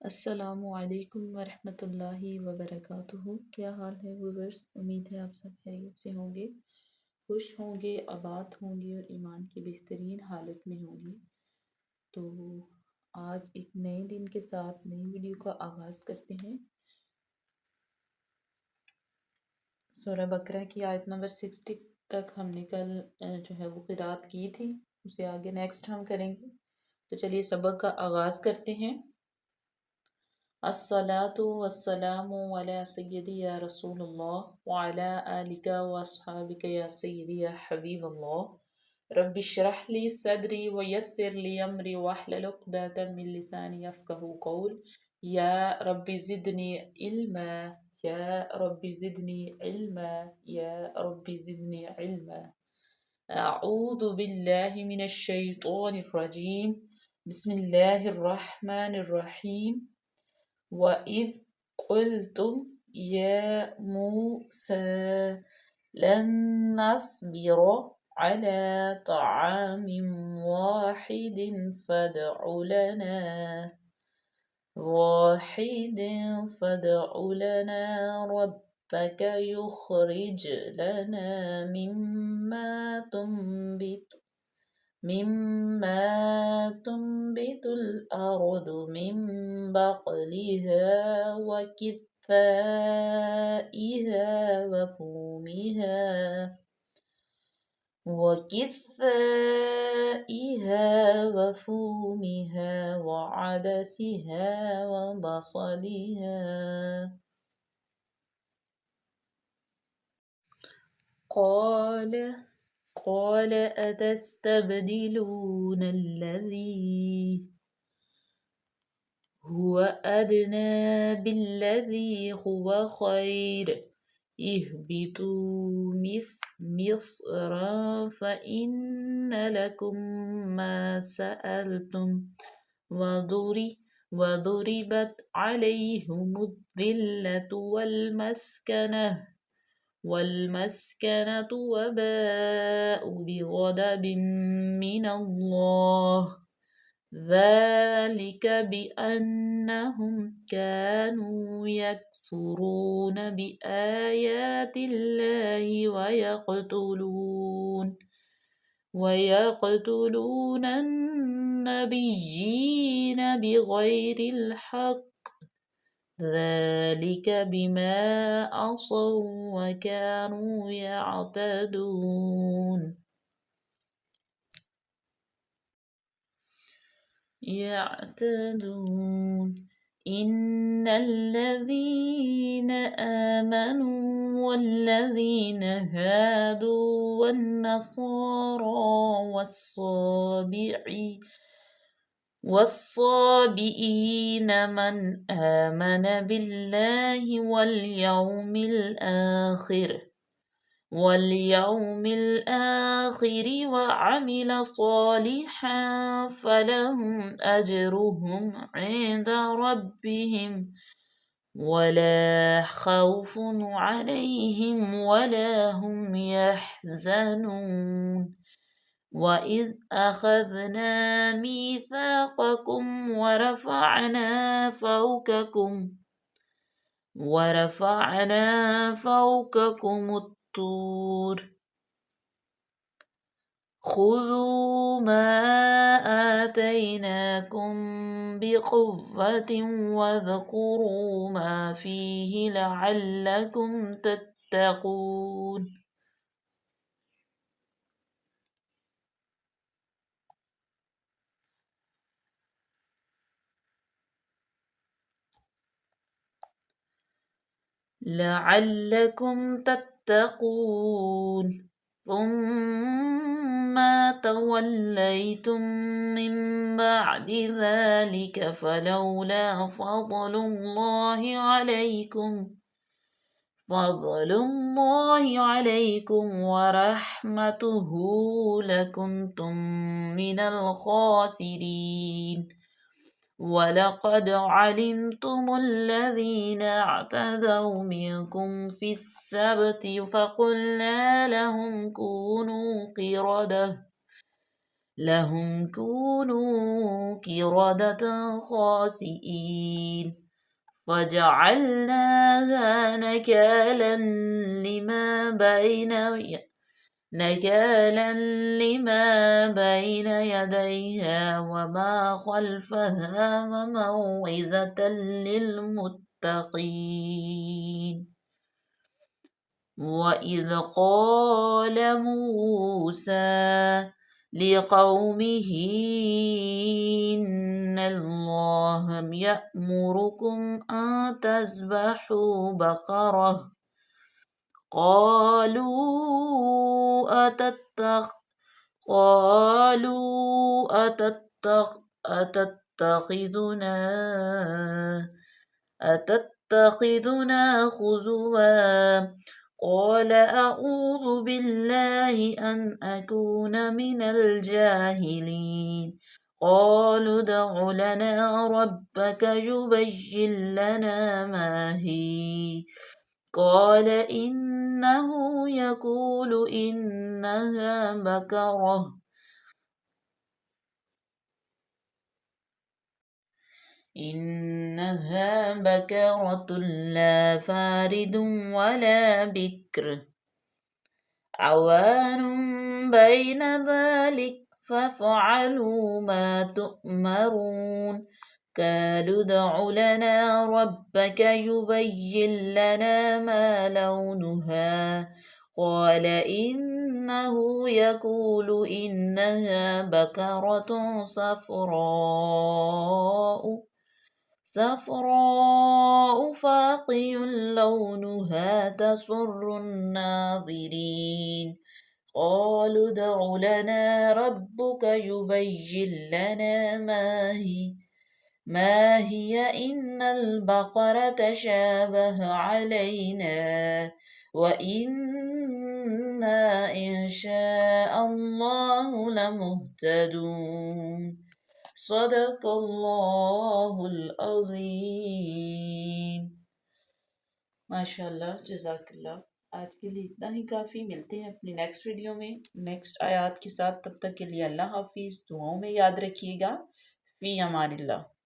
अस्सलामुअलैकुम वरहमतुल्लाहि वबरकातुहू। क्या हाल है व्यूवर्स? उम्मीद है आप सब खैरियत से होंगे, खुश होंगे, आबाद होंगे और ईमान की बेहतरीन हालत में होंगे। तो आज एक नए दिन के साथ नई वीडियो का आगाज़ करते हैं। सूरह बकरा की आयत नंबर 60 तक हमने कल जो है वो क़िरात की थी, उसे आगे नेक्स्ट हम करेंगे। तो चलिए सबक का आगाज़ करते हैं। अस्सलातु वस्सलामु अला सय्यदी या रसूलल्लाह व अला आलिका व अस्हाबिका या सय्यदी या हबीबल्लाह रब्बि इश्रह ली सदरी व यस्सिर ली अमरी वहलुल उक़दतम मिन लिसानी यफ़क़हू क़ौल। या रब्बि ज़िदनी इल्मा, या रब्बि ज़िदनी इल्मा, या रब्बि ज़िदनी इल्मा। अऊज़ु बिल्लाहि मिनश शैतानिर रजीम। बिस्मिल्लाहिर रहमानिर रहीम। वइज़ क़ुल्तुम या मूसा लन नस्बिरा अला तआमिन वाहिदिन फदअ लना रब्बक युख़रिज लना मिम्मा तुंबितुल अर्दु मिन बक़लिहा व किफ़्फ़ाइहा व फूमिहा व अदसिहा व बसलिहा। قال قال أتستبدلون الذي هو أدنى بالذي هو خير اهبطوا مصرا فإن لكم ما سألتم وضربت عليهم الذلة والمسكنة وباءوا بغضب من الله ذلك بأنهم كانوا يكفرون بآيات الله ويقتلون النبيين بغير الحق ذلك بما عصوا وكانوا يعتدون. إن الذين آمنوا والذين هادوا والنصارى والصابئين من آمن بالله واليوم الآخر وعمل صالحا فلهم أجرهم عند ربهم ولا خوف عليهم ولا هم يحزنون. وإذ أخذنا ميثاقكم ورفعنا فوقكم الطور خذوا ما آتيناكم بقوة واذكروا ما فيه لعلكم تتقون. ثم توليتم من بعد ذلك فلولا فضل الله عليكم ورحمته لكنتم من الخاسرين. ولقد علمتم الذين اعتدوا منكم في السبت فقلنا لهم كونوا لهم كونوا قردة خاسئين فجعلناها نكالا لما بين يديها وما خلفها وموعظة للمتقين وإذ قال موسى لقومه إن الله يأمركم أن تذبحوا بقرة قالوا أتتخذنا هزوا قال أعوذ بالله أن أكون من الجاهلين قالوا ادع لنا ربك يبين لنا ما هي قال إنه يقول إنها بكرة لا فارد ولا بكر عوان بين ذلك فافعلوا ما تؤمرون قالوا ادع لنا ربك يبين لنا ما لونها قال إنه يقول إنها بكرة صفراء فاقع لونها تسر الناظرين قالوا ادع لنا ربك يبين لنا ما هي إن البقرة شابه علينا وإنا إن شاء الله لمهتدون صدق الله العظيم माशाल्लाह जज़ाकल्लाह। आज के लिए इतना ही काफ़ी। मिलते हैं अपनी नेक्स्ट वीडियो में नेक्स्ट आयत के साथ। तब तक के लिए अल्लाह हाफिज़। दुआओं में याद रखिएगा। फ़ी अमानिल्लाह।